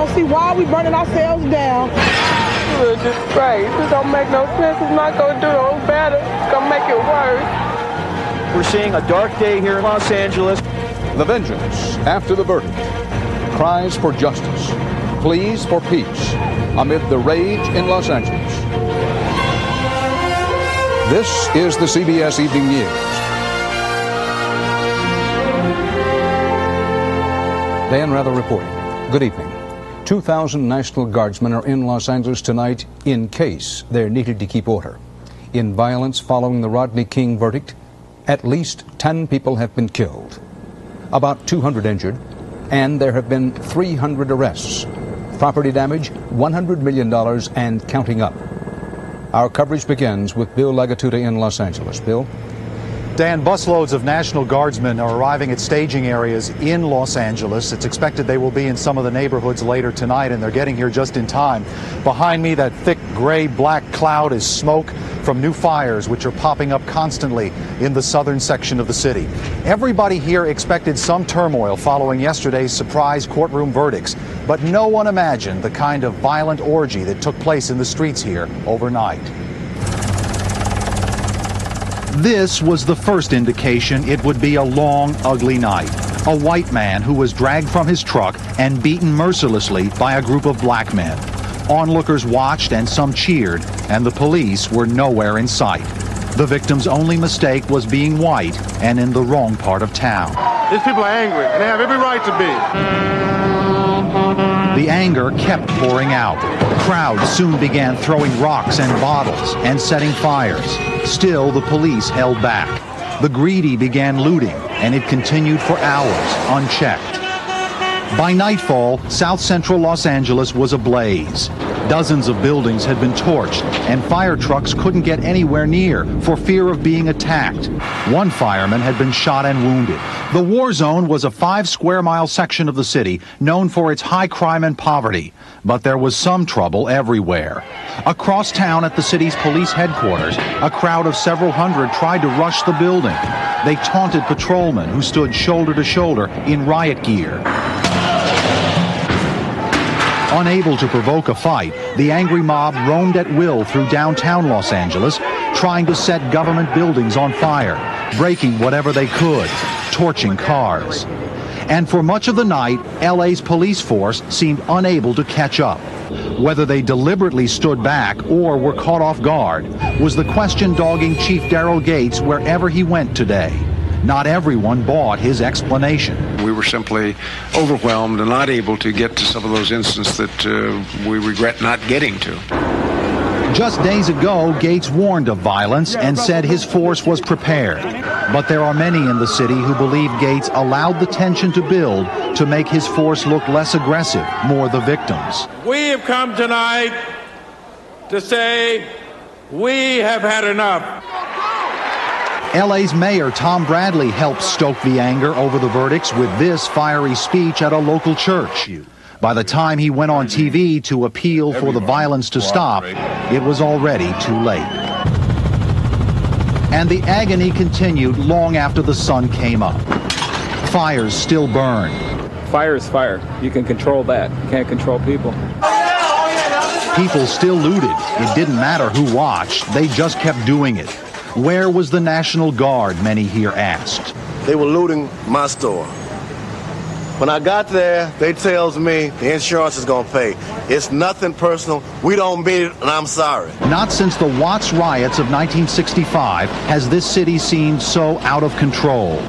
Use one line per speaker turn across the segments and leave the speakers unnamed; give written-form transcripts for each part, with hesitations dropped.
don't see why we burning ourselves down.
It's a disgrace. It don't make no sense. It's not going to do no better. It's going to make it worse.
We're seeing a dark day here in Los Angeles.
The vengeance after the verdict. Cries for justice. Pleas for peace amid the rage in Los Angeles. This is the CBS Evening News. Dan Rather reporting. Good evening. 2,000 National Guardsmen are in Los Angeles tonight in case they're needed to keep order. In violence following the Rodney King verdict, at least 10 people have been killed, about 200 injured, and there have been 300 arrests. Property damage, $100 million and counting up. Our coverage begins with Bill Legatuda in Los Angeles. Bill?
Dan, busloads of National Guardsmen are arriving at staging areas in Los Angeles. It's expected they will be in some of the neighborhoods later tonight, and they're getting here just in time. Behind me, that thick gray-black cloud is smoke from new fires which are popping up constantly in the southern section of the city. Everybody here expected some turmoil following yesterday's surprise courtroom verdicts, but no one imagined the kind of violent orgy that took place in the streets here overnight. This was the first indication it would be a long, ugly night. A white man who was dragged from his truck and beaten mercilessly by a group of black men. Onlookers watched and some cheered, and the police were nowhere in sight. The victim's only mistake was being white and in the wrong part of town.
These people are angry, and they have every right to
be. The anger kept pouring out. Crowds soon began throwing rocks and bottles and setting fires. Still, the police held back. The greedy began looting, and it continued for hours, unchecked. By nightfall, South Central Los Angeles was ablaze. Dozens of buildings had been torched, and fire trucks couldn't get anywhere near for fear of being attacked. One fireman had been shot and wounded. The war zone was a 5-square-mile section of the city known for its high crime and poverty. But there was some trouble everywhere. Across town at the city's police headquarters, a crowd of several hundred tried to rush the building. They taunted patrolmen who stood shoulder to shoulder in riot gear. Unable to provoke a fight, the angry mob roamed at will through downtown Los Angeles, trying to set government buildings on fire, breaking whatever they could, torching cars. And for much of the night, L.A.'s police force seemed unable to catch up. Whether they deliberately stood back or were caught off guard was the question dogging Chief Daryl Gates wherever he went today. Not everyone bought his explanation.
We were simply overwhelmed and not able to get to some of those instances that we regret not getting to.
Just days ago, Gates warned of violence and said his force was prepared. But there are many in the city who believe Gates allowed the tension to build to make his force look less aggressive, more the victims.
We have come tonight to say we have had enough.
L.A.'s mayor Tom Bradley helped stoke the anger over the verdicts with this fiery speech at a local church. By the time he went on TV to appeal for the violence to stop, it was already too late. And the agony continued long after the sun came up. Fires still burn.
Fire is fire. You can control that. You can't control people.
People still looted. It didn't matter who watched. They just kept doing it. Where was the National Guard, many here asked.
They were looting my store. When I got there, they tells me the insurance is going to pay. It's nothing personal. We don't beat it, and I'm sorry.
Not since the Watts riots of 1965 has this city seemed so out of control.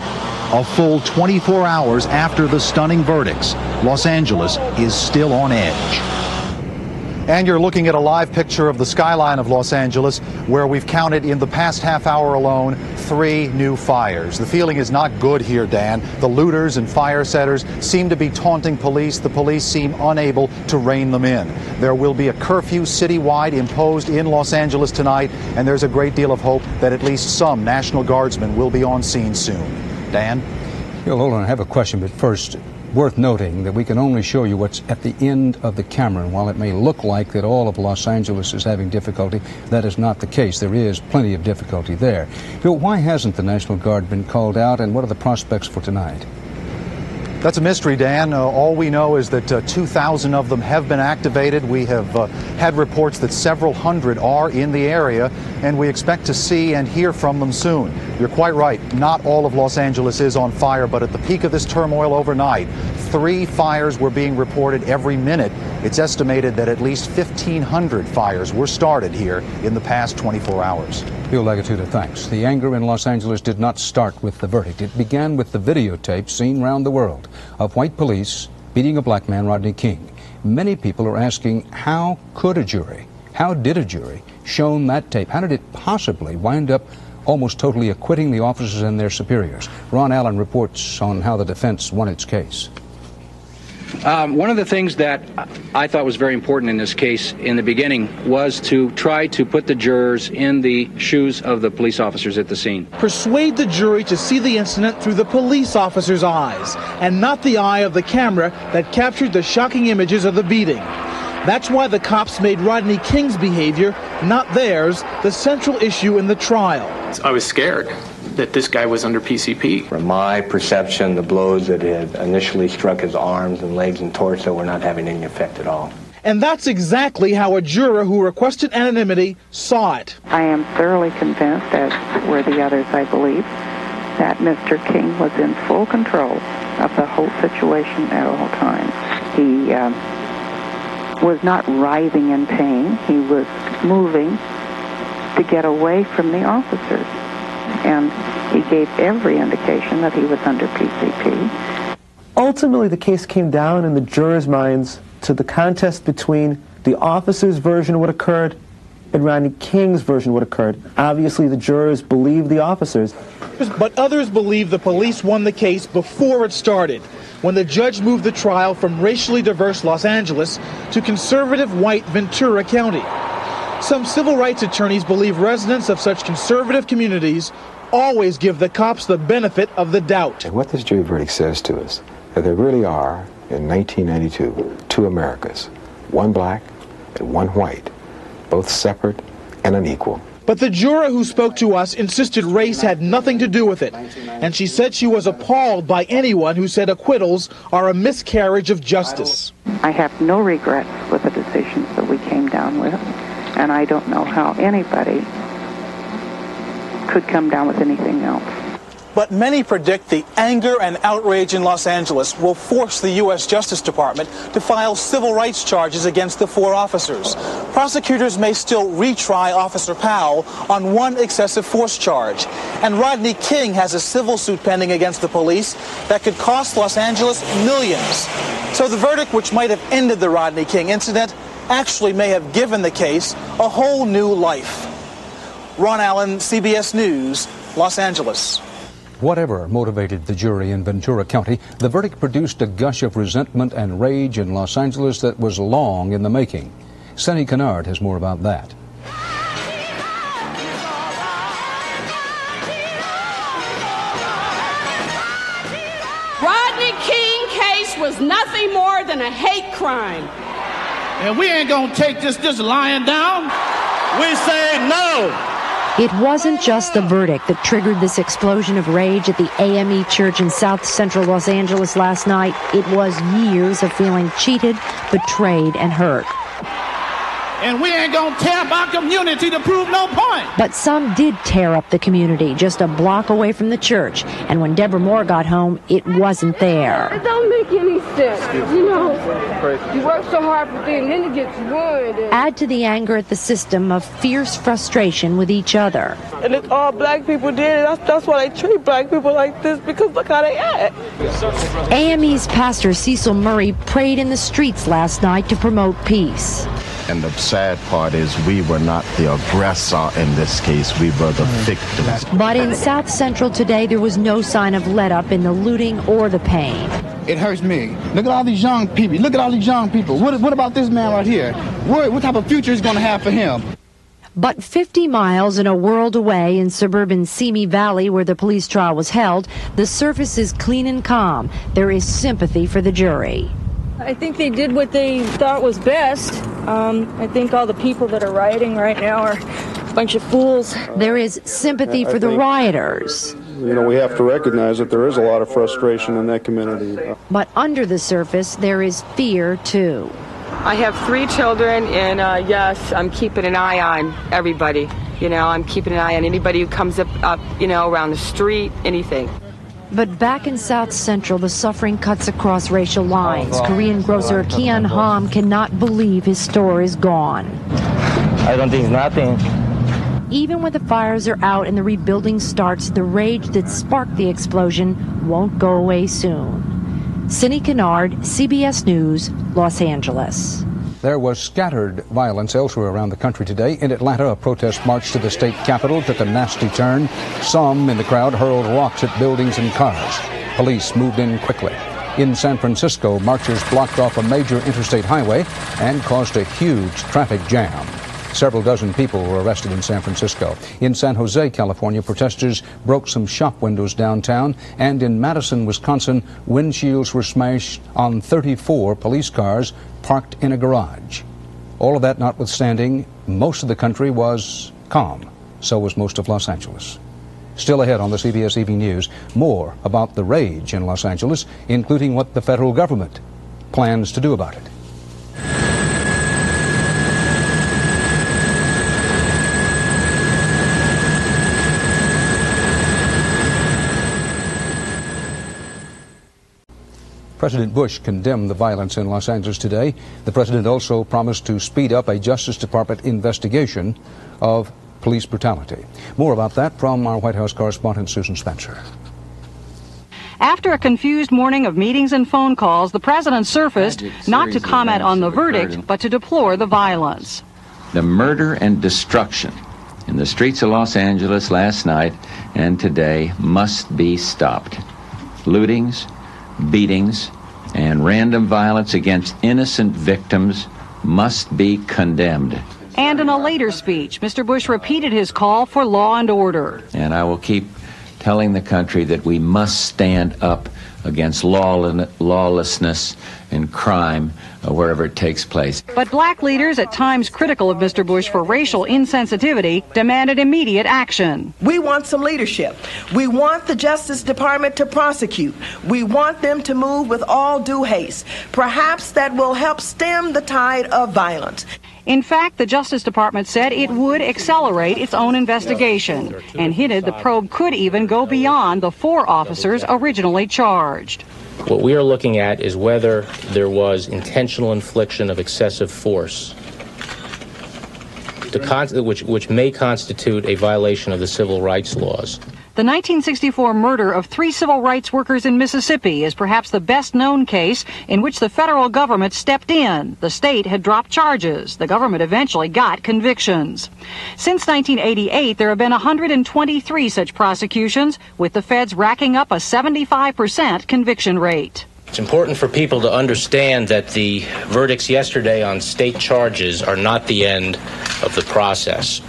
A full 24 hours after the stunning verdicts, Los Angeles is still on edge. And you're looking at a live picture of the skyline of Los Angeles, where we've counted in the past half hour alone 3 new fires. The feeling is not good here, Dan. The looters and fire setters seem to be taunting police. The police seem unable to rein them in. There will be a curfew citywide imposed in Los Angeles tonight, and there's a great deal of hope that at least some National Guardsmen will be on scene soon. Dan?
Bill, hold on. I have a question, but first, worth noting that we can only show you what's at the end of the camera. And while it may look like that all of Los Angeles is having difficulty, that is not the case. There is plenty of difficulty there. Bill, why hasn't the National Guard been called out, and what are the prospects for tonight?
That's a mystery, Dan. All we know is that 2,000 of them have been activated. We have had reports that several hundred are in the area, and we expect to see and hear from them soon. You're quite right. Not all of Los Angeles is on fire, but at the peak of this turmoil overnight, 3 fires were being reported every minute. It's estimated that at least 1,500 fires were started here in the past 24 hours.
Bill Legatuda, thanks. The anger in Los Angeles did not start with the verdict. It began with the videotape seen around the world of white police beating a black man, Rodney King. Many people are asking, how did a jury shown that tape? How did it possibly wind up almost totally acquitting the officers and their superiors? Ron Allen reports on how the defense won its case.
One of the things that I thought was very important in this case in the beginning was to try to put the jurors in the shoes of the police officers at the scene.
Persuade the jury to see the incident through the police officer's eyes and not the eye of the camera that captured the shocking images of the beating. That's why the cops made Rodney King's behavior, not theirs, the central issue in the trial.
I was scared that this guy was under PCP.
From my perception, the blows that had initially struck his arms and legs and torso were not having any effect at all.
And that's exactly how a juror who requested anonymity saw it.
I am thoroughly convinced, as were the others, I believe, that Mr. King was in full control of the whole situation at all times. He was not writhing in pain. He was moving to get away from the officers. And he gave every indication that he was under PCP.
Ultimately, the case came down in the jurors' minds to the contest between the officer's version of what occurred and Rodney King's version of what occurred. Obviously, the jurors believed the officers.
But others believe the police won the case before it started, when the judge moved the trial from racially diverse Los Angeles to conservative white Ventura County. Some civil rights attorneys believe residents of such conservative communities always give the cops the benefit of the doubt.
And what this jury verdict says to us, that there really are, in 1992, 2 Americas, one black and one white, both separate and unequal.
But the juror who spoke to us insisted race had nothing to do with it, and she said she was appalled by anyone who said acquittals are a miscarriage of justice.
I have no regrets with the decisions that we came down with. And I don't know how anybody could come down with anything else.
But many predict the anger and outrage in Los Angeles will force the U.S. Justice Department to file civil rights charges against the 4 officers. Prosecutors may still retry Officer Powell on 1 excessive force charge. And Rodney King has a civil suit pending against the police that could cost Los Angeles millions. So the verdict, which might have ended the Rodney King incident, actually may have given the case a whole new life. Ron Allen, CBS News, Los Angeles.
Whatever motivated the jury in Ventura County, the verdict produced a gush of resentment and rage in Los Angeles that was long in the making. Sonny Kennard has more about that.
Rodney King case was nothing more than a hate crime.
And we ain't gonna take this just lying down. We say no.
It wasn't just the verdict that triggered this explosion of rage at the AME Church in South Central Los Angeles last night. It was years of feeling cheated, betrayed, and hurt.
And we ain't gonna tear up our community to prove no point.
But some did tear up the community just a block away from the church. And when Deborah Moore got home, it wasn't there.
It don't make any sense. You know, you work so hard for things, then it gets ruined.
Add to the anger at the system of fierce frustration with each other.
And it's all black people did it. That's why they treat black people like this, because look how they act.
AME's pastor Cecil Murray prayed in the streets last night to promote peace.
And the sad part is we were not the aggressor in this case. We were the victims.
But in South Central today, there was no sign of let-up in the looting or the pain.
It hurts me. Look at all these young people. Look at all these young people. What about this man right here? What type of future is going to have for him?
But 50 miles and a world away in suburban Simi Valley, where the police trial was held, the surface is clean and calm. There is sympathy for the jury.
I think they did what they thought was best. I think all the people that are rioting right now are a bunch of fools.
There is sympathy for the rioters.
we have to recognize that there is a lot of frustration in that community.
But under the surface, there is fear, too.
I have 3 children, and yes, I'm keeping an eye on everybody. I'm keeping an eye on anybody who comes up around the street, anything.
But back in South Central, the suffering cuts across racial lines. Korean grocer Kian Ham cannot believe his store is gone.
I don't think it's nothing.
Even when the fires are out and the rebuilding starts, the rage that sparked the explosion won't go away soon. Cindy Kennard, CBS News, Los Angeles.
There was scattered violence elsewhere around the country today. In Atlanta, a protest march to the state capitol took a nasty turn. Some in the crowd hurled rocks at buildings and cars. Police moved in quickly. In San Francisco, marchers blocked off a major interstate highway and caused a huge traffic jam. Several dozen people were arrested in San Francisco. In San Jose, California, protesters broke some shop windows downtown. And in Madison, Wisconsin, windshields were smashed on 34 police cars parked in a garage. All of that notwithstanding, most of the country was calm. So was most of Los Angeles. Still ahead on the CBS Evening News, more about the rage in Los Angeles, including what the federal government plans to do about it. President Bush condemned the violence in Los Angeles today. The president also promised to speed up a Justice Department investigation of police brutality. More about that from our White House correspondent Susan Spencer.
After a confused morning of meetings and phone calls, the president surfaced not to comment on the verdict, but to deplore the violence.
The murder and destruction in the streets of Los Angeles last night and today must be stopped. Lootings, beatings, and random violence against innocent victims must be condemned.
And in a later speech, Mr. Bush repeated his call for law and order.
And I will keep telling the country that we must stand up against lawlessness and crime wherever it takes place.
But black leaders, at times critical of Mr. Bush for racial insensitivity, demanded immediate action.
We want some leadership. We want the Justice Department to prosecute. We want them to move with all due haste. Perhaps that will help stem the tide of violence.
In fact, the Justice Department said it would accelerate its own investigation and hinted the probe could even go beyond the 4 officers originally charged.
What we are looking at is whether there was intentional infliction of excessive force, which may constitute a violation of the civil rights laws.
The 1964 murder of 3 civil rights workers in Mississippi is perhaps the best-known case in which the federal government stepped in. The state had dropped charges. The government eventually got convictions. Since 1988, there have been 123 such prosecutions, with the feds racking up a 75% conviction rate.
It's important for people to understand that the verdicts yesterday on state charges are not the end of the process.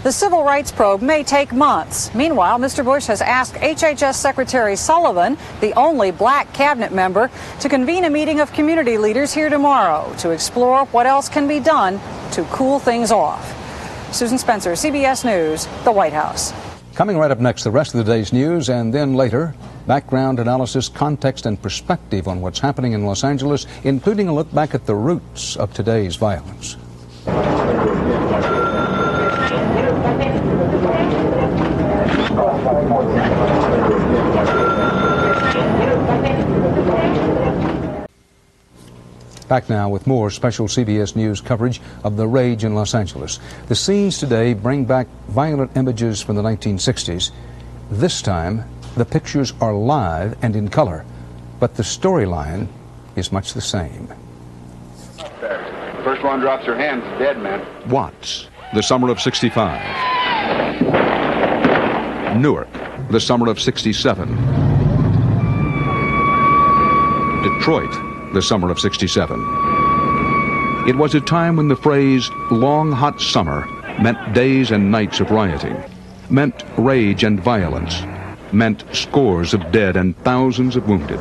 The civil rights probe may take months. Meanwhile, Mr. Bush has asked HHS Secretary Sullivan, the only black cabinet member, to convene a meeting of community leaders here tomorrow to explore what else can be done to cool things off. Susan Spencer, CBS News, the White House.
Coming right up next, the rest of the day's news, and then later, background analysis, context, and perspective on what's happening in Los Angeles, including a look back at the roots of today's violence. Back now with more special CBS News coverage of the rage in Los Angeles. The scenes today bring back violent images from the 1960s. This time, the pictures are live and in color, but the storyline is much the same.
First one drops her hands, dead man.
Watts, the summer of 65. Newark, the summer of 67. Detroit, the summer of 67. It was a time when the phrase long hot summer meant days and nights of rioting, meant rage and violence, meant scores of dead and thousands of wounded.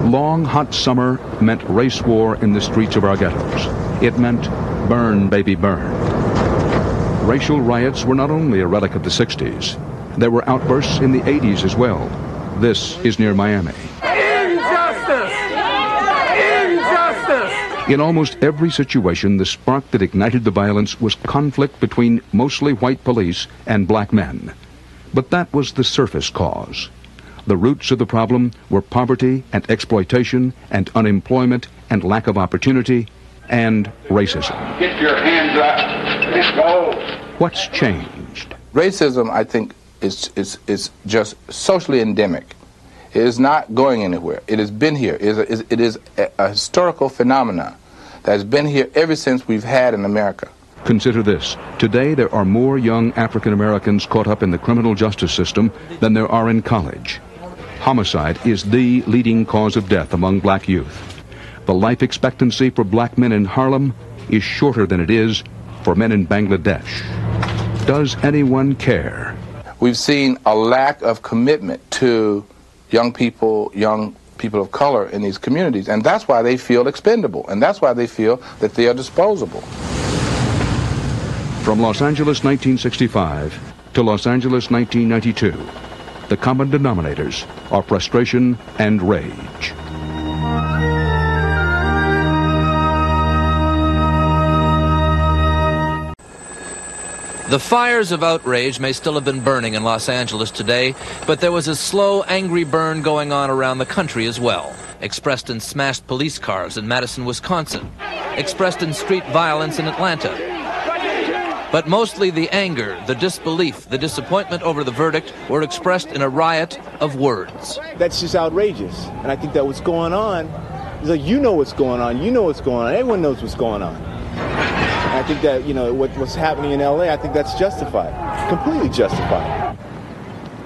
Long hot summer meant race war in the streets of our ghettos. It meant burn, baby, burn. Racial riots were not only a relic of the 60s, There were outbursts in the 80s as well. This is near Miami.
Injustice! Injustice!
In almost every situation, the spark that ignited the violence was conflict between mostly white police and black men. But that was the surface cause. The roots of the problem were poverty and exploitation and unemployment and lack of opportunity and racism.
Get your hands up and go.
What's changed?
Racism, I think, is just socially endemic. It is not going anywhere. It has been here. It is a historical phenomenon that has been here ever since we've had in America.
Consider this. Today there are more young African Americans caught up in the criminal justice system than there are in college. Homicide is the leading cause of death among black youth. The life expectancy for black men in Harlem is shorter than it is for men in Bangladesh. Does anyone care?
We've seen a lack of commitment to young people of color in these communities, and that's why they feel expendable, and that's why they feel that they are disposable.
From Los Angeles 1965 to Los Angeles 1992, the common denominators are frustration and rage.
The fires of outrage may still have been burning in Los Angeles today, but there was a slow, angry burn going on around the country as well, expressed in smashed police cars in Madison, Wisconsin, expressed in street violence in Atlanta. But mostly the anger, the disbelief, the disappointment over the verdict were expressed in a riot of words.
That's just outrageous. And I think that what's going on is like, you know what's going on, everyone knows what's going on. And I think that, what's happening in L.A., I think that's justified, completely justified.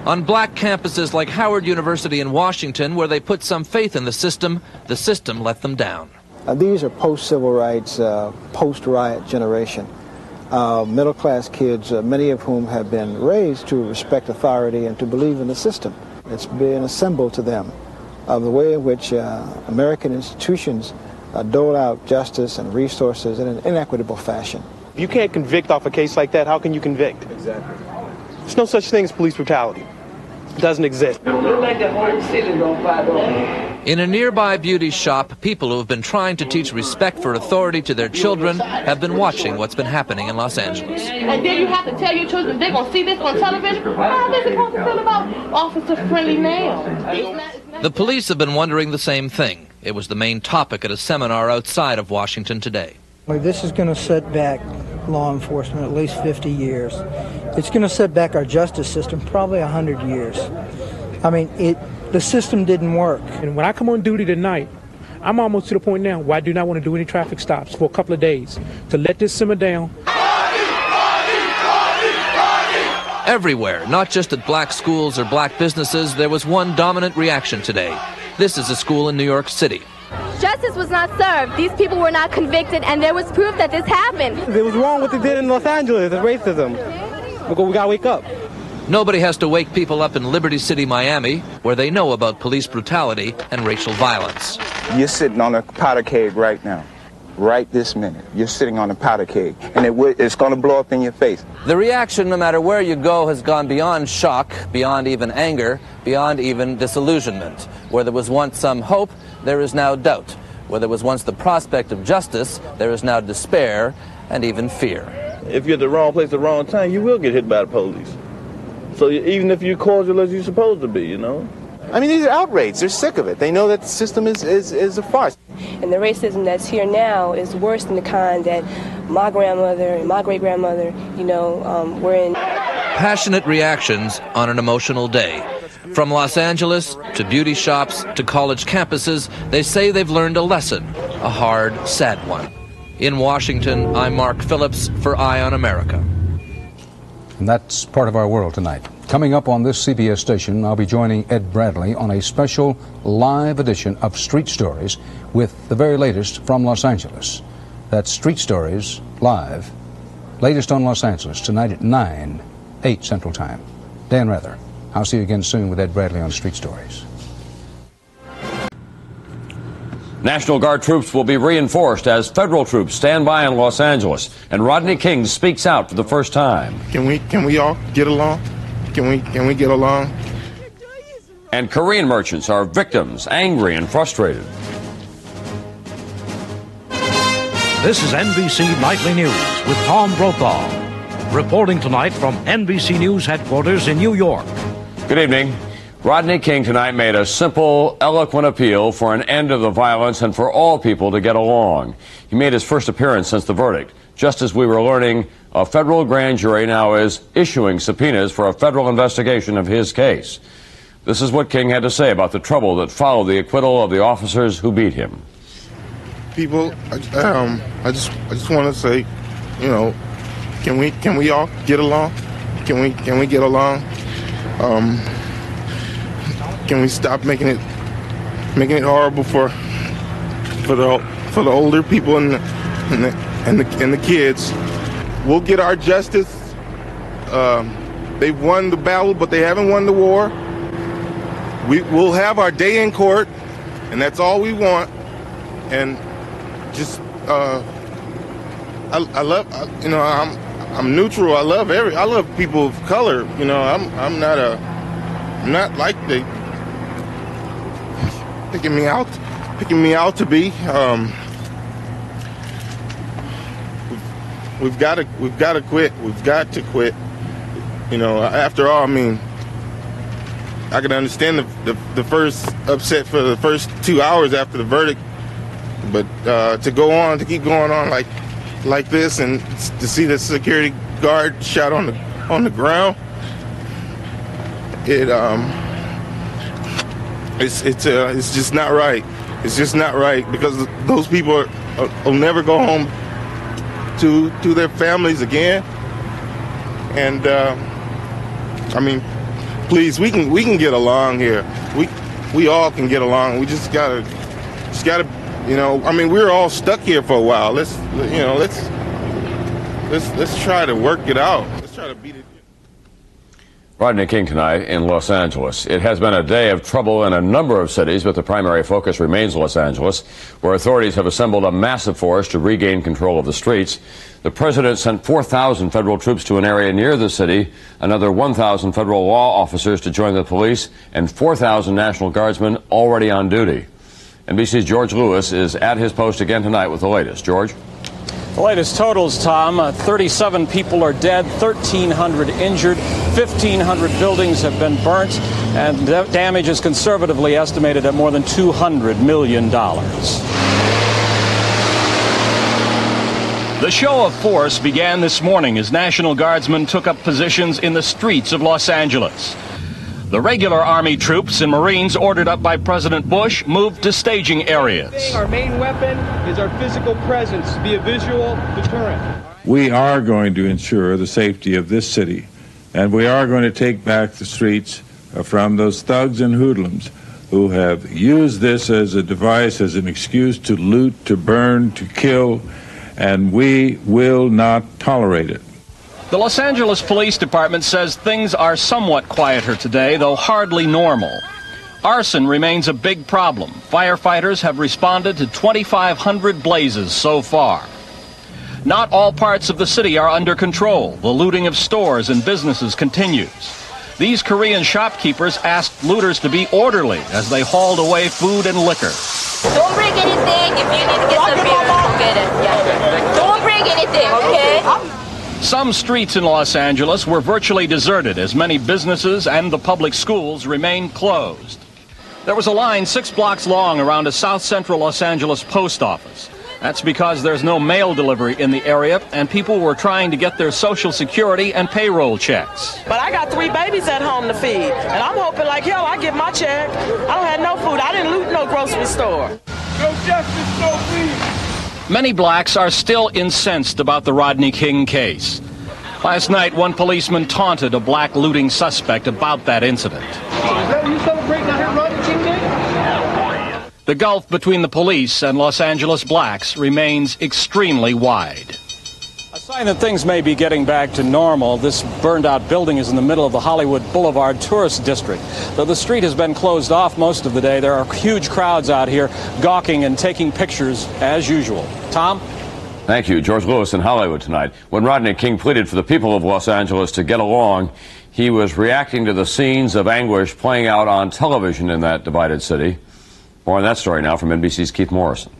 On black campuses like Howard University in Washington, where they put some faith in the system let them down.
These are post-civil rights, post-riot generation. Middle-class kids, many of whom have been raised to respect authority and to believe in the system. It's been a symbol to them of the way in which American institutions dole out justice and resources in an inequitable fashion.
If you can't convict off a case like that, how can you convict? Exactly. There's no such thing as police brutality. It doesn't exist.
In a nearby beauty shop, people who have been trying to teach respect for authority to their children have been watching what's been happening in Los Angeles.
And then you have to tell your children they're going to see this on television. How are they supposed to feel about officer-friendly now?
The police have been wondering the same thing. It was the main topic at a seminar outside of Washington today.
This is going to set back law enforcement at least 50 years. It's going to set back our justice system probably 100 years. I mean, the system didn't work.
And when I come on duty tonight, I'm almost to the point now where I do not want to do any traffic stops for a couple of days to let this simmer down.
Everywhere, not just at black schools or black businesses, there was one dominant reaction today. This is a school in New York City.
Justice was not served. These people were not convicted, and there was proof that this happened.
It was wrong what they did in Los Angeles, the racism. We gotta wake up.
Nobody has to wake people up in Liberty City, Miami, where they know about police brutality and racial violence.
You're sitting on a powder keg right now. Right this minute. You're sitting on a powder keg, and it's going to blow up in your face.
The reaction, no matter where you go, has gone beyond shock, beyond even anger, beyond even disillusionment. Where there was once some hope, there is now doubt. Where there was once the prospect of justice, there is now despair and even fear.
If you're at the wrong place at the wrong time, you will get hit by the police. So even if you're cordial as you're supposed to be,
I mean, these are outraged. They're sick of it. They know that the system is a farce.
And the racism that's here now is worse than the kind that my grandmother and my great-grandmother, were in.
Passionate reactions on an emotional day. From Los Angeles to beauty shops to college campuses, they say they've learned a lesson, a hard, sad one. In Washington, I'm Mark Phillips for Eye on America.
And that's part of our world tonight. Coming up on this CBS station, I'll be joining Ed Bradley on a special live edition of Street Stories with the very latest from Los Angeles. That's Street Stories Live, latest on Los Angeles, tonight at 9, 8 Central Time. Dan Rather, I'll see you again soon with Ed Bradley on Street Stories.
National Guard troops will be reinforced as federal troops stand by in Los Angeles, and Rodney King speaks out for the first time.
Can we all get along?
Can we get along?
And Korean merchants are victims, angry and frustrated.
This is NBC Nightly News with Tom Brokaw, reporting tonight from NBC News headquarters in New York.
Good evening. Rodney King tonight made a simple, eloquent appeal for an end to the violence and for all people to get along. He made his first appearance since the verdict, just as we were learning a federal grand jury now is issuing subpoenas for a federal investigation of his case. This is what King had to say about the trouble that followed the acquittal of the officers who beat him.
People, I just want to say, you know, can we all get along? Can we get along? Can we stop making it horrible for the older people and the kids? We'll get our justice. They've won the battle, but they haven't won the war. We'll have our day in court, and that's all we want. And just I love, you know, I'm neutral. I love people of color. You know, I'm not like they picking me out to be. We've got to quit. We've got to quit. You know, after all, I mean, I can understand the first upset for the first 2 hours after the verdict, but to keep going on like this, and to see the security guard shot on the ground, it's just not right. It's just not right, because those people will never go home to their families again. And I mean, please, we can get along here. We all can get along. We just gotta, you know. I mean, we're all stuck here for a while. Let's try to work it out. Let's try to beat it.
Rodney King tonight in Los Angeles. It has been a day of trouble in a number of cities, but the primary focus remains Los Angeles, where authorities have assembled a massive force to regain control of the streets. The president sent 4,000 federal troops to an area near the city, another 1,000 federal law officers to join the police, and 4,000 National Guardsmen already on duty. NBC's George Lewis is at his post again tonight with the latest. George?
The latest totals, Tom, 37 people are dead, 1,300 injured, 1,500 buildings have been burnt, and damage is conservatively estimated at more than $200 million.
The show of force began this morning as National Guardsmen took up positions in the streets of Los Angeles. The regular Army troops and Marines ordered up by President Bush moved to staging areas.
Our main weapon is our physical presence to be a visual deterrent.
We are going to ensure the safety of this city, and we are going to take back the streets from those thugs and hoodlums who have used this as a device, as an excuse to loot, to burn, to kill, and we will not tolerate it.
The Los Angeles Police Department says things are somewhat quieter today, though hardly normal. Arson remains a big problem. Firefighters have responded to 2,500 blazes so far. Not all parts of the city are under control. The looting of stores and businesses continues. These Korean shopkeepers asked looters to be orderly as they hauled away food and liquor.
Don't break anything. If you need to get some beer, go get it. Yeah. Don't break anything, okay?
Some streets in Los Angeles were virtually deserted as many businesses and the public schools remained closed. There was a line 6 blocks long around a south central Los Angeles post office. That's because there's no mail delivery in the area and people were trying to get their Social Security and payroll checks.
But I got 3 babies at home to feed, and I'm hoping like hell I get my check. I don't have no food. I didn't loot no grocery store.
No justice, no peace.
Many blacks are still incensed about the Rodney King case. Last night, one policeman taunted a black looting suspect about that incident.
You celebrating out here Rodney King Day?
The gulf between the police and Los Angeles blacks remains extremely wide.
A sign that things may be getting back to normal. This burned-out building is in the middle of the Hollywood Boulevard tourist district. Though the street has been closed off most of the day, there are huge crowds out here gawking and taking pictures as usual. Tom?
Thank you. George Lewis in Hollywood tonight. When Rodney King pleaded for the people of Los Angeles to get along, He was reacting to the scenes of anguish playing out on television in that divided city. More on that story now from NBC's Keith Morrison.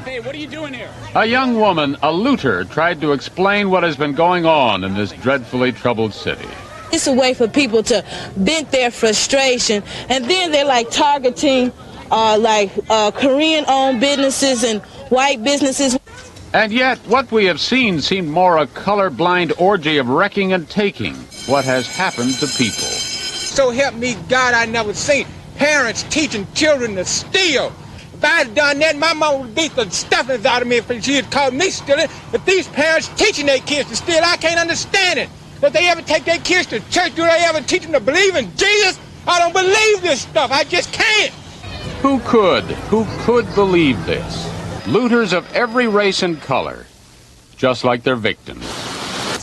Hey, what are you doing here?
A young woman, a looter, tried to explain what has been going on in this dreadfully troubled city.
It's a way for people to vent their frustration, and then they're like targeting Korean-owned businesses and white businesses.
And yet, what we have seen seemed more a colorblind orgy of wrecking and taking. What has happened to people?
So help me God, I never seen parents teaching children to steal. If I had done that, my mom would beat the stuffings out of me if she had called me stealing. But these parents teaching their kids to steal, I can't understand it. If they ever take their kids to church, do they ever teach them to believe in Jesus? I don't believe this stuff. I just can't.
Who could believe this? Looters of every race and color, just like their victims.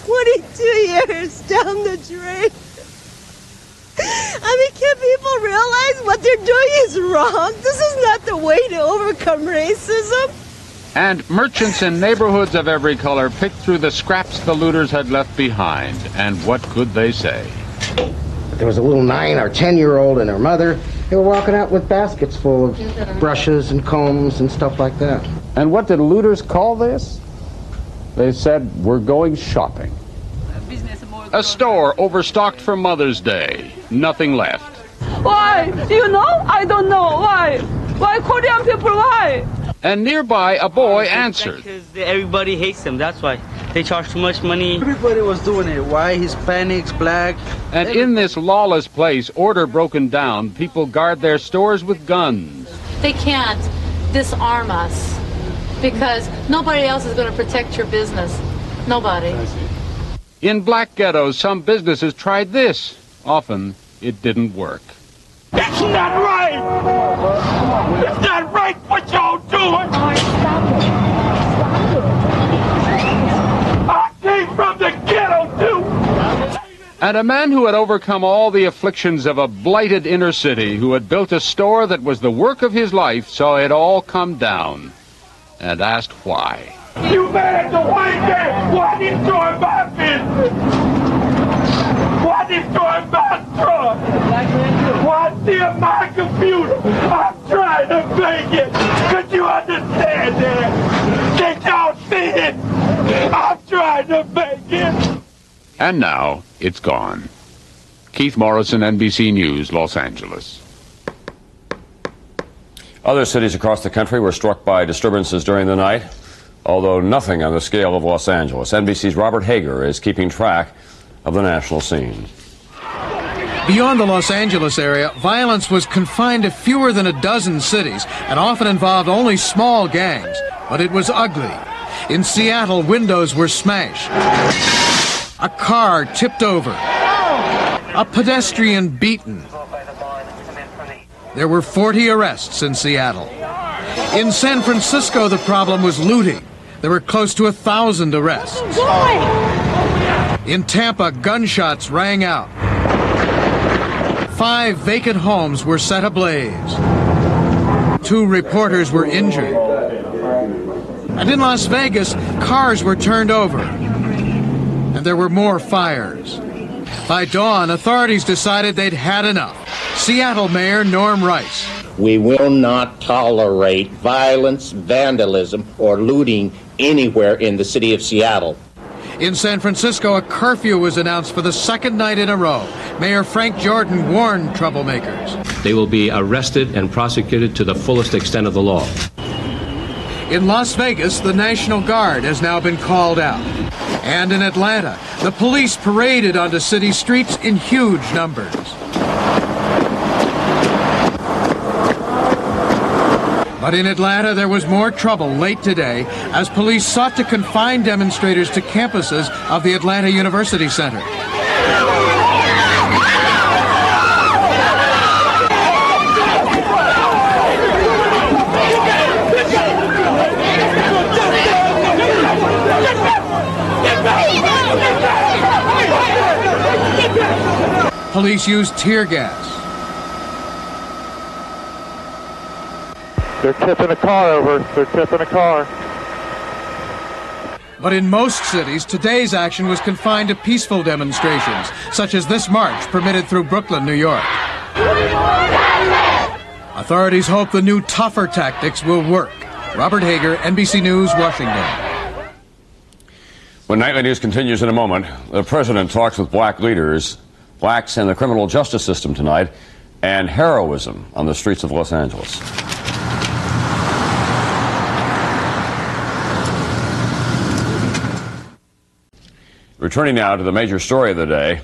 22 years down the drain. I mean, can people realize what they're doing is wrong? This is not the way to overcome racism.
And merchants in neighborhoods of every color picked through the scraps the looters had left behind. And what could they say?
There was a little 9 or 10-year-old and her mother. They were walking out with baskets full of brushes and combs and stuff like that.
And what did looters call this? They said, we're going shopping. A store overstocked for Mother's Day. Nothing left.
Why? You know? I don't know. Why? Why Korean people? Why?
And nearby, a boy answered.
Because everybody hates them. That's why. They charge too much money.
Everybody was doing it. White, Hispanics, black.
And in this lawless place, order broken down, people guard their stores with guns.
They can't disarm us because nobody else is going to protect your business. Nobody.
In black ghettos, some businesses tried this. Often, it didn't work.
It's not right! It's not right what y'all doing! I came from the ghetto, too!
And a man who had overcome all the afflictions of a blighted inner city, who had built a store that was the work of his life, saw it all come down, and asked why.
You mad at the white man? Why destroy my business? Why destroy my truck? Why steal my computer? I'm trying to make it. Could you understand that? Can't y'all see it? I'm trying to make it.
And now, it's gone. Keith Morrison, NBC News, Los Angeles.
Other cities across the country were struck by disturbances during the night, although nothing on the scale of Los Angeles. NBC's Robert Hager is keeping track of the national scene.
Beyond the Los Angeles area, violence was confined to fewer than a dozen cities and often involved only small gangs, but it was ugly. In Seattle, windows were smashed. A car tipped over. A pedestrian beaten. There were 40 arrests in Seattle. In San Francisco, the problem was looting. There were close to 1,000 arrests. In Tampa, gunshots rang out. 5 vacant homes were set ablaze. 2 reporters were injured. And in Las Vegas, cars were turned over. And there were more fires. By dawn, authorities decided they'd had enough. Seattle Mayor Norm Rice.
We will not tolerate violence, vandalism, or looting anywhere in the city of Seattle.
In San Francisco, a curfew was announced for the second night in a row. Mayor Frank Jordan warned troublemakers.
They will be arrested and prosecuted to the fullest extent of the law.
In Las Vegas, the National Guard has now been called out. And in Atlanta, the police paraded onto city streets in huge numbers. But in Atlanta, there was more trouble late today as police sought to confine demonstrators to campuses of the Atlanta University Center. Police used tear gas. They're tipping a car over. They're tipping a car. But in most cities, today's action was confined to peaceful demonstrations, such as this march permitted through Brooklyn, New York. Authorities hope the new tougher tactics will work. Robert Hager, NBC News, Washington.
When Nightly News continues in a moment, the president talks with black leaders, blacks in the criminal justice system tonight, and heroism on the streets of Los Angeles. Returning now to the major story of the day,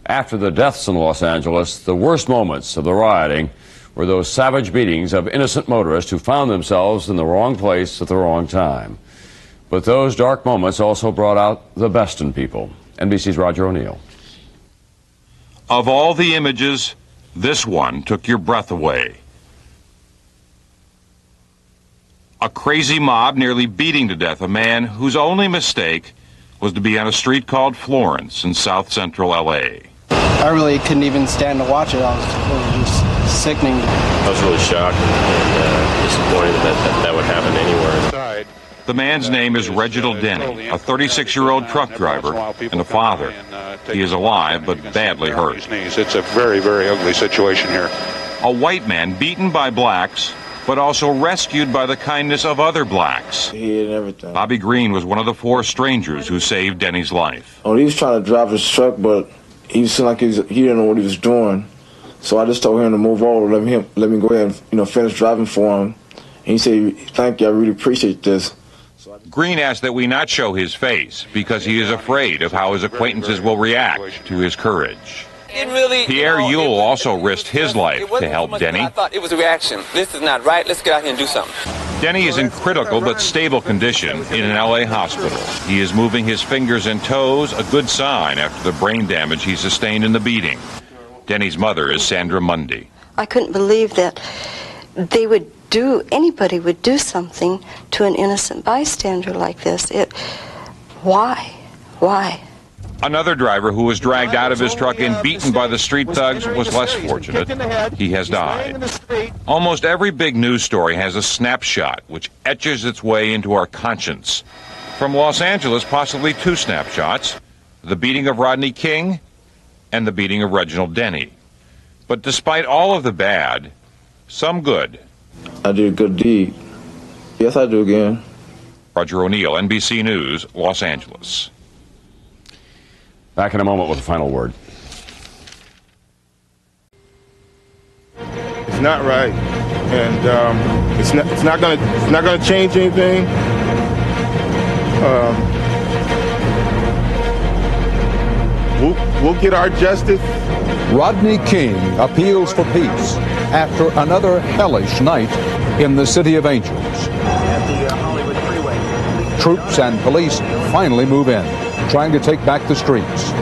after the deaths in Los Angeles, the worst moments of the rioting were those savage beatings of innocent motorists who found themselves in the wrong place at the wrong time. But those dark moments also brought out the best in people. NBC's Roger O'Neill.
Of all the images, this one took your breath away. A crazy mob nearly beating to death a man whose only mistake was to be on a street called Florence in south central L.A.
I really couldn't even stand to watch it. It was just sickening.
I was really shocked and disappointed that would happen anywhere.
The man's name is Reginald Denny, a 36-year-old truck driver and a father. He is alive but badly hurt.
It's a very, very ugly situation here.
A white man beaten by blacks, but also rescued by the kindness of other blacks.
He had everything.
Bobby Green was one of the 4 strangers who saved Denny's life.
Oh, he was trying to drive his truck, but he seemed like he didn't know what he was doing. So I just told him to move over, let me go ahead and finish driving for him. And he said, "Thank you, I really appreciate this."
Green asked that we not show his face because he is afraid of how his acquaintances will react to his courage. Pierre Yule also risked his life to help Denny.
I thought it was a reaction. This is not right. Let's get out here and do something.
Denny is in critical but stable condition in an L.A. hospital. He is moving his fingers and toes, a good sign after the brain damage he sustained in the beating. Denny's mother is Sandra Mundy.
I couldn't believe that anybody would do something to an innocent bystander like this. Why?
Another driver who was dragged out of his truck and beaten by the street thugs was less fortunate. He has died. Almost every big news story has a snapshot which etches its way into our conscience. From Los Angeles, possibly 2 snapshots, the beating of Rodney King and the beating of Reginald Denny. But despite all of the bad, some good.
I did a good deed. Yes, I do again.
Roger O'Neill, NBC News, Los Angeles.
Back in a moment with a final word.
It's not right, and it's not gonna change anything. We'll get our justice.
Rodney King appeals for peace after another hellish night in the City of Angels. Troops and police finally move in, trying to take back the streets.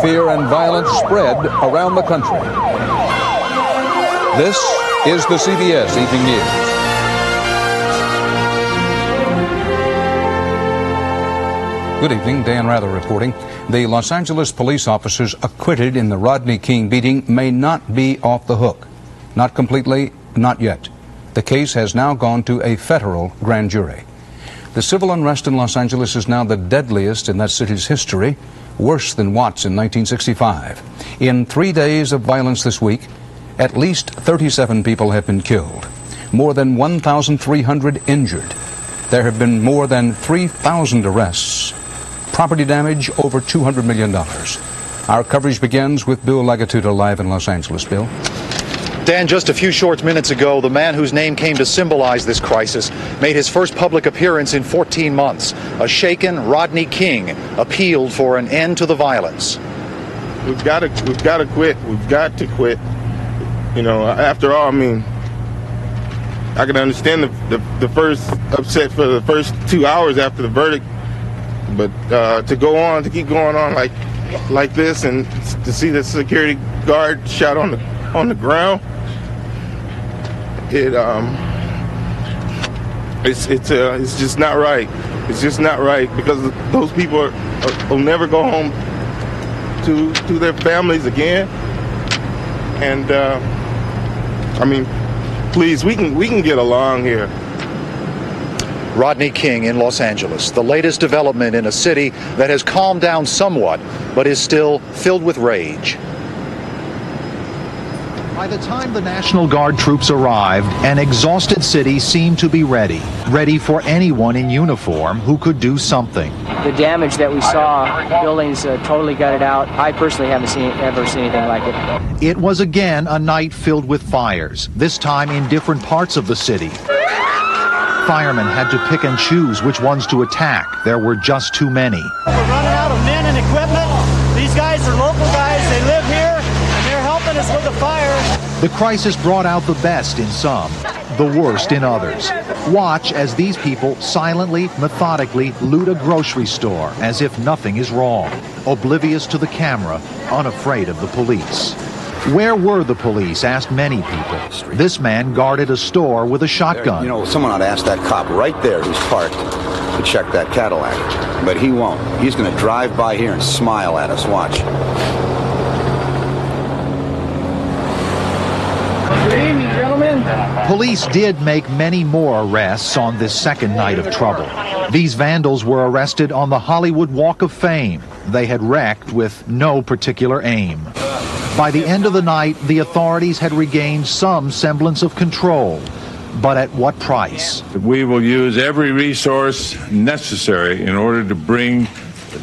Fear and violence spread around the country. This is the CBS Evening News. Good evening, Dan Rather reporting. The Los Angeles police officers acquitted in the Rodney King beating may not be off the hook. Not completely, not yet. The case has now gone to a federal grand jury. The civil unrest in Los Angeles is now the deadliest in that city's history, worse than Watts in 1965. In 3 days of violence this week, at least 37 people have been killed, more than 1,300 injured. There have been more than 3,000 arrests. Property damage over $200 million. Our coverage begins with Bill Lagatuda live in Los Angeles. Bill?
Dan, just a few short minutes ago, the man whose name came to symbolize this crisis made his first public appearance in 14 months. A shaken Rodney King appealed for an end to the violence.
We've got to quit. We've got to quit. You know, after all, I mean, I can understand the first upset for the first 2 hours after the verdict, but to keep going on like this, and to see the security guard shot on the ground, it's just not right. It's just not right, because those people will never go home to their families again. And I mean, please, we can get along here.
Rodney King in Los Angeles, the latest development in a city that has calmed down somewhat, but is still filled with rage. By the time the National Guard troops arrived, an exhausted city seemed to be ready for anyone in uniform who could do something.
The damage that we saw, buildings totally gutted out. I personally haven't ever seen anything like it.
It was again a night filled with fires, this time in different parts of the city. Firemen had to pick and choose which ones to attack. There were just too many.
We're running out of men and equipment. These guys are local guys. They live here, and they're helping us with the fire.
The crisis brought out the best in some, the worst in others. Watch as these people silently, methodically loot a grocery store as if nothing is wrong, oblivious to the camera, unafraid of the police. Where were the police, asked many people. This man guarded a store with a shotgun.
You know, someone ought to ask that cop right there who's parked to check that Cadillac. But he won't. He's going to drive by here and smile at us. Watch.
Good evening, gentlemen.
Police did make many more arrests on this second night of trouble. These vandals were arrested on the Hollywood Walk of Fame. They had wrecked with no particular aim. By the end of the night, the authorities had regained some semblance of control. But at what price?
We will use every resource necessary in order to bring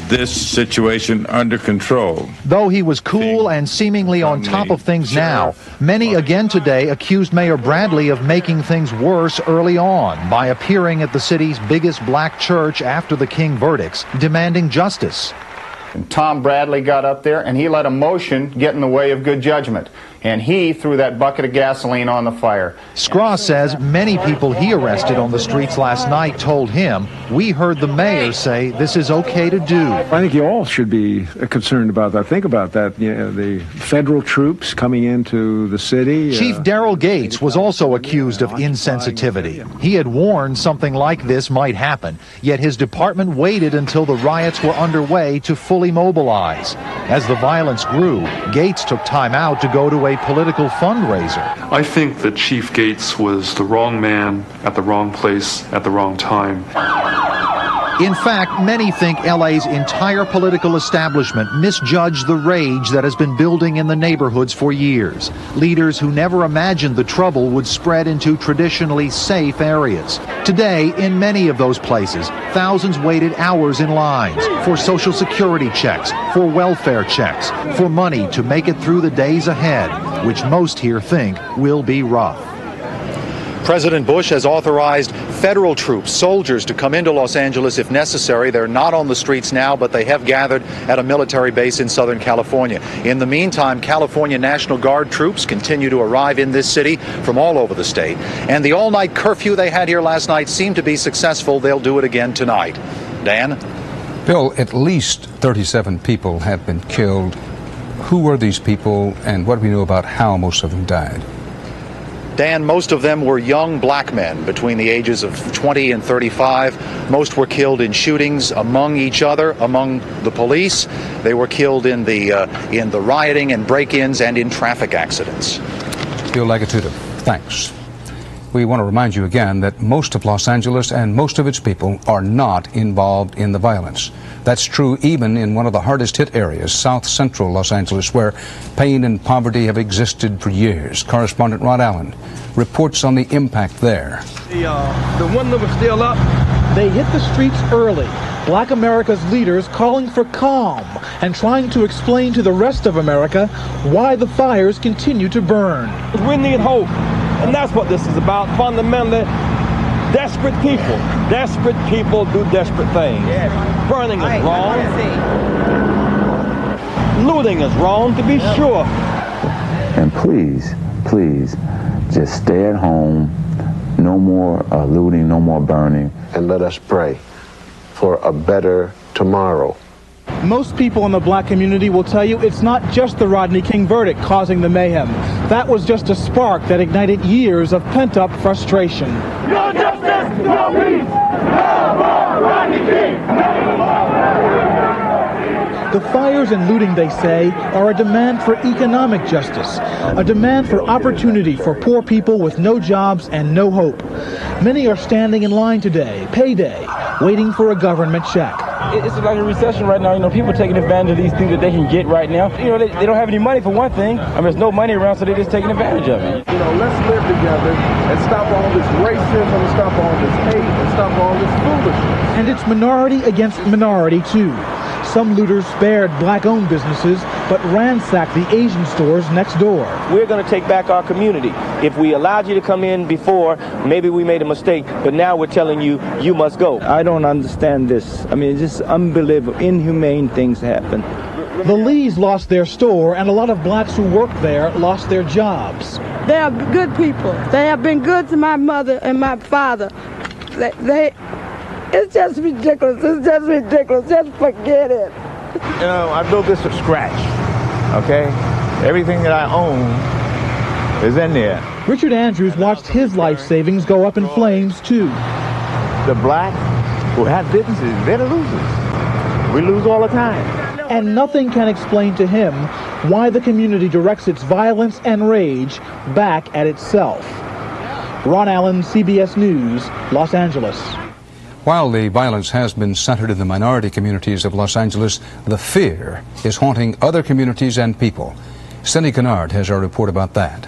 this situation under control.
Though he was cool and seemingly on top of things now, many again today accused Mayor Bradley of making things worse early on by appearing at the city's biggest black church after the King verdicts, demanding justice.
And Tom Bradley got up there and he let emotion get in the way of good judgment. And he threw that bucket of gasoline on the fire.
Scraw says many people he arrested on the streets last night told him, "We heard the mayor say this is okay to do."
I think you all should be concerned about that. Think about that. You know, the federal troops coming into the city.
Chief Darrell Gates was also accused of insensitivity. He had warned something like this might happen, yet his department waited until the riots were underway to fully mobilize. As the violence grew, Gates took time out to go to a political fundraiser.
I think that Chief Gates was the wrong man at the wrong place at the wrong time.
In fact, many think L.A.'s entire political establishment misjudged the rage that has been building in the neighborhoods for years. Leaders who never imagined the trouble would spread into traditionally safe areas. Today, in many of those places, thousands waited hours in lines for Social Security checks, for welfare checks, for money to make it through the days ahead, which most here think will be rough. President Bush has authorized federal troops, soldiers, to come into Los Angeles if necessary. They're not on the streets now, but they have gathered at a military base in Southern California. In the meantime, California National Guard troops continue to arrive in this city from all over the state. And the all-night curfew they had here last night seemed to be successful. They'll do it again tonight. Dan?
Bill, at least 37 people have been killed. Who were these people, and what do we know about how most of them died?
Dan, most of them were young black men between the ages of 20 and 35. Most were killed in shootings among each other, among the police. They were killed in the rioting and break-ins and in traffic accidents.
Bill Lagatuda, thanks. We want to remind you again that most of Los Angeles and most of its people are not involved in the violence. That's true even in one of the hardest hit areas, South Central Los Angeles, where pain and poverty have existed for years. Correspondent Rod Allen reports on the impact there.
The window was still up. They hit the streets early. Black America's leaders calling for calm and trying to explain to the rest of America why the fires continue to burn.
We need hope, and that's what this is about. Fundamentally, desperate people do desperate things. Burning is wrong. Looting is wrong, to be sure.
And please, just stay at home. No more looting, no more burning.
And let us pray for a better tomorrow.
Most people in the black community will tell you it's not just the Rodney King verdict causing the mayhem. That was just a spark that ignited years of pent-up frustration.
No justice, no peace, no more Rodney King, no more.
The fires and looting, they say, are a demand for economic justice, a demand for opportunity for poor people with no jobs and no hope. Many are standing in line today, payday, waiting for a government check.
It's like a recession right now. You know, people taking advantage of these things that they can get right now. You know, they don't have any money for one thing. I mean, there's no money around, so they're just taking advantage of it.
You know, let's live together and stop all this racism, and stop all this hate, and stop all this foolishness.
And it's minority against minority, too. Some looters spared black-owned businesses, but ransacked the Asian stores next door.
We're going to take back our community. If we allowed you to come in before, maybe we made a mistake, but now we're telling you, you must go. I don't understand this. I mean, it's just unbelievable, inhumane things happen.
The Lees lost their store, and a lot of blacks who worked there lost their jobs.
They are good people. They have been good to my mother and my father. It's just ridiculous. It's just ridiculous. Just forget it.
You know, I built this from scratch, okay? Everything that I own is in there.
Richard Andrews watched his life savings go up in flames, too.
The black who have businesses, they're the losers. We lose all the time.
And nothing can explain to him why the community directs its violence and rage back at itself. Ron Allen, CBS News, Los Angeles.
While the violence has been centered in the minority communities of Los Angeles, the fear is haunting other communities and people. Cindy Kennard has our report about that.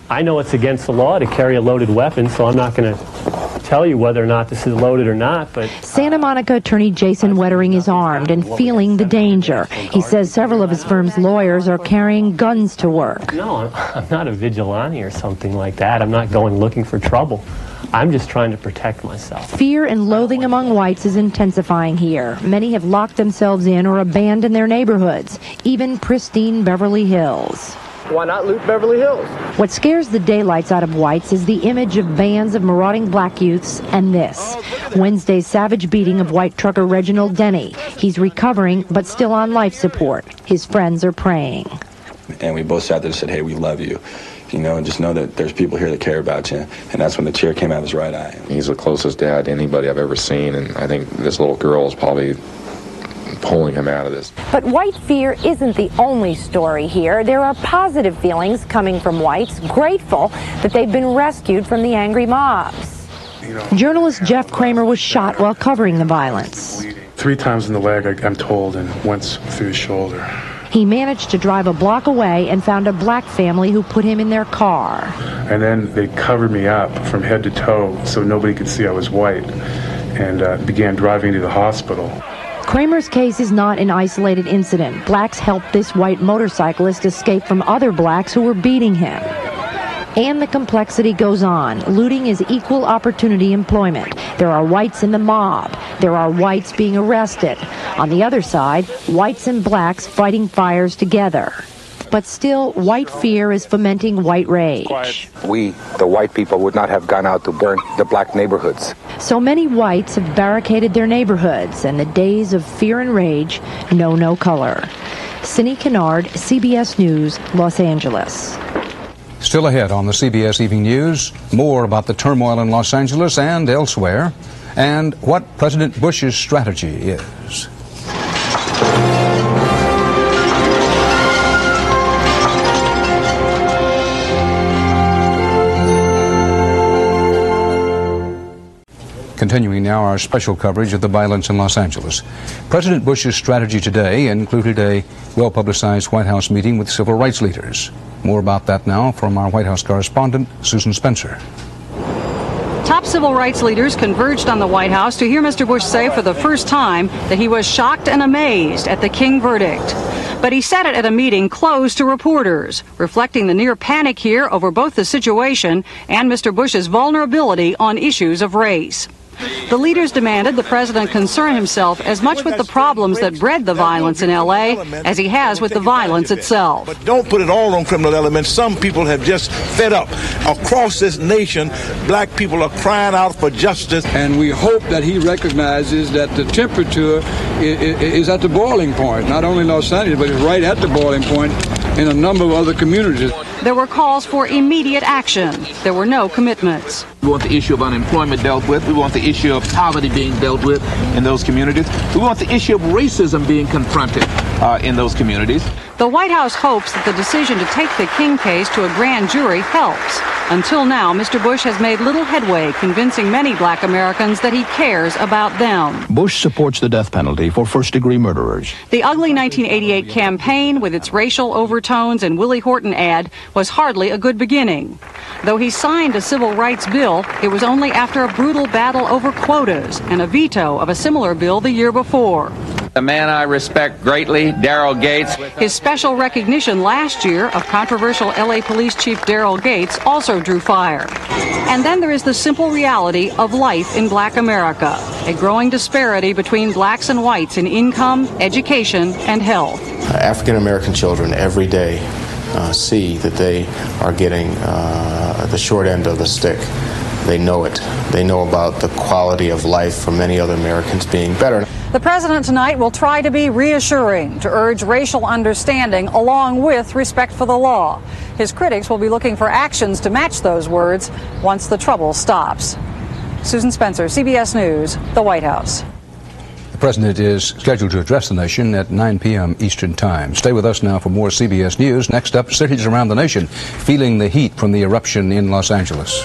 I know it's against the law to carry a loaded weapon, so I'm not going to tell you whether or not this is loaded or not, but...
Santa Monica attorney Jason Wettering is armed and feeling the danger. He says several of his firm's lawyers are carrying guns to work.
No, I'm not a vigilante or something like that. I'm not going looking for trouble. I'm just trying to protect myself.
Fear and loathing among whites is intensifying here. Many have locked themselves in or abandoned their neighborhoods, even pristine Beverly Hills.
Why not loot Beverly Hills?
What scares the daylights out of whites is the image of bands of marauding black youths and this. Wednesday's savage beating of white trucker Reginald Denny. He's recovering but still on life support. His friends are praying.
And we both sat there and said, hey, we love you. You know, and just know that there's people here that care about you. And that's when the tear came out of his right eye.
He's the closest dad to anybody I've ever seen, and I think this little girl is probably pulling him out of this.
But white fear isn't the only story here. There are positive feelings coming from whites, grateful that they've been rescued from the angry mobs. Journalist Jeff Kramer was shot while covering the violence.
3 times in the leg, I'm told, and once through the shoulder.
He managed to drive a block away and found a black family who put him in their car.
And then they covered me up from head to toe so nobody could see I was white, and began driving to the hospital.
Kramer's case is not an isolated incident. Blacks helped this white motorcyclist escape from other blacks who were beating him. And the complexity goes on. Looting is equal opportunity employment. There are whites in the mob. There are whites being arrested. On the other side, whites and blacks fighting fires together. But still, white fear is fomenting white rage.
We, the white people, would not have gone out to burn the black neighborhoods.
So many whites have barricaded their neighborhoods, and the days of fear and rage know no color. Cindy Kennard, CBS News, Los Angeles.
Still ahead on the CBS Evening News, more about the turmoil in Los Angeles and elsewhere, and what President Bush's strategy is. Continuing now our special coverage of the violence in Los Angeles. President Bush's strategy today included a well-publicized White House meeting with civil rights leaders. More about that now from our White House correspondent, Susan Spencer.
Top civil rights leaders converged on the White House to hear Mr. Bush say for the first time that he was shocked and amazed at the King verdict. But he said it at a meeting closed to reporters, reflecting the near panic here over both the situation and Mr. Bush's vulnerability on issues of race. The leaders demanded the president concern himself as much with the problems that bred the violence in L.A. as he has with the violence itself.
But don't put it all on criminal elements. Some people have just fed up. Across this nation, black people are crying out for justice.
And we hope that he recognizes that the temperature is at the boiling point. Not only in Los Angeles, but it's right at the boiling point in a number of other communities.
There were calls for immediate action. There were no commitments.
We want the issue of unemployment dealt with. We want the issue of poverty being dealt with in those communities. We want the issue of racism being confronted in those communities.
The White House hopes that the decision to take the King case to a grand jury helps. Until now, Mr. Bush has made little headway convincing many black Americans that he cares about them.
Bush supports the death penalty for first-degree murderers.
The ugly 1988 campaign, with its racial overtones and Willie Horton ad, was hardly a good beginning. Though he signed a civil rights bill, it was only after a brutal battle over quotas and a veto of a similar bill the year before.
A man I respect greatly, Daryl Gates.
His special recognition last year of controversial L.A. Police Chief Daryl Gates also drew fire. And then there is the simple reality of life in black America, a growing disparity between blacks and whites in income, education, and health.
African American children every day see that they are getting the short end of the stick. They know it. They know about the quality of life for many other Americans being better.
The president tonight will try to be reassuring, to urge racial understanding along with respect for the law. His critics will be looking for actions to match those words once the trouble stops. Susan Spencer, CBS News, the White House.
The president is scheduled to address the nation at 9 p.m. Eastern Time. Stay with us now for more CBS News. Next up, cities around the nation feeling the heat from the eruption in Los Angeles.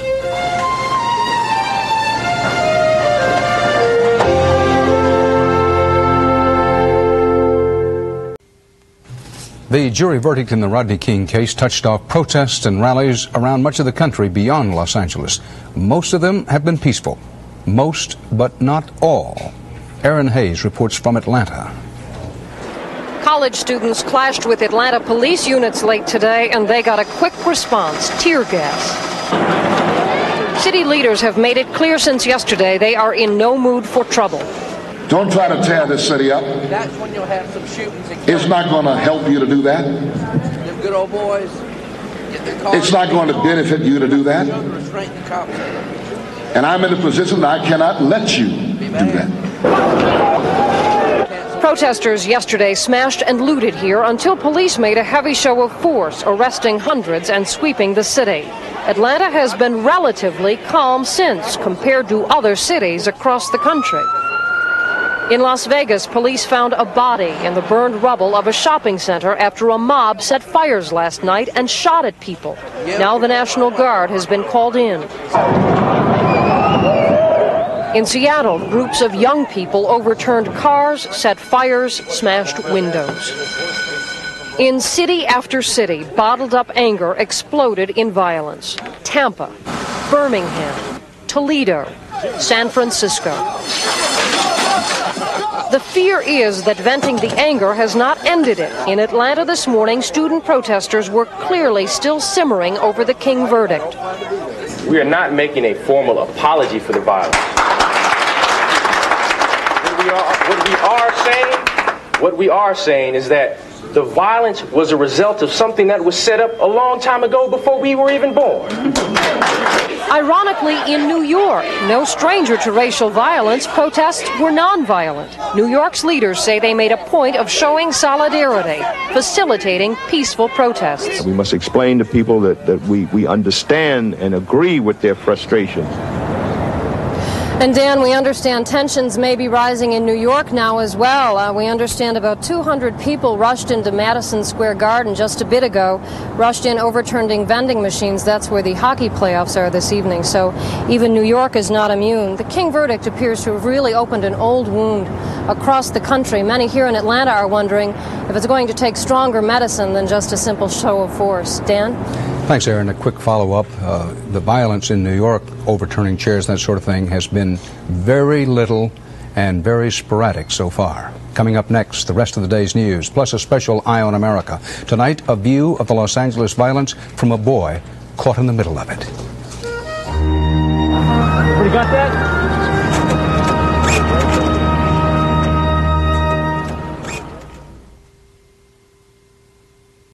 The jury verdict in the Rodney King case touched off protests and rallies around much of the country beyond Los Angeles. Most of them have been peaceful. Most, but not all. Aaron Hayes reports from Atlanta.
College students clashed with Atlanta police units late today, and they got a quick response: tear gas. City leaders have made it clear since yesterday they are in no mood for trouble.
Don't try to tear this city up.
That's when you'll have some shootings.
It's not going to help you to do that.
Them good old boys.
It's not going to benefit you to do that. And I'm in a position that I cannot let you do that.
Protesters yesterday smashed and looted here until police made a heavy show of force, arresting hundreds and sweeping the city. Atlanta has been relatively calm since, compared to other cities across the country. In Las Vegas, police found a body in the burned rubble of a shopping center after a mob set fires last night and shot at people. Now the National Guard has been called in. In Seattle, groups of young people overturned cars, set fires, smashed windows. In city after city, bottled up anger exploded in violence. Tampa, Birmingham, Toledo, San Francisco. The fear is that venting the anger has not ended it. In Atlanta this morning, student protesters were clearly still simmering over the King verdict.
We are not making a formal apology for the violence. What we are saying is that the violence was a result of something that was set up a long time ago before we were even born.
Ironically, in New York, no stranger to racial violence, protests were nonviolent. New York's leaders say they made a point of showing solidarity, facilitating peaceful protests.
We must explain to people that we understand and agree with their frustration.
And Dan, we understand tensions may be rising in New York now as well. We understand about 200 people rushed into Madison Square Garden just a bit ago, rushed in overturning vending machines. That's where the hockey playoffs are this evening. So even New York is not immune. The King verdict appears to have really opened an old wound across the country. Many here in Atlanta are wondering if it's going to take stronger medicine than just a simple show of force. Dan?
Thanks, Aaron. A quick follow-up. The violence in New York, overturning chairs, that sort of thing, has been very little and very sporadic so far. Coming up next, the rest of the day's news, plus a special Eye on America. Tonight, a view of the Los Angeles violence from a boy caught in the middle of it.
Everybody got that?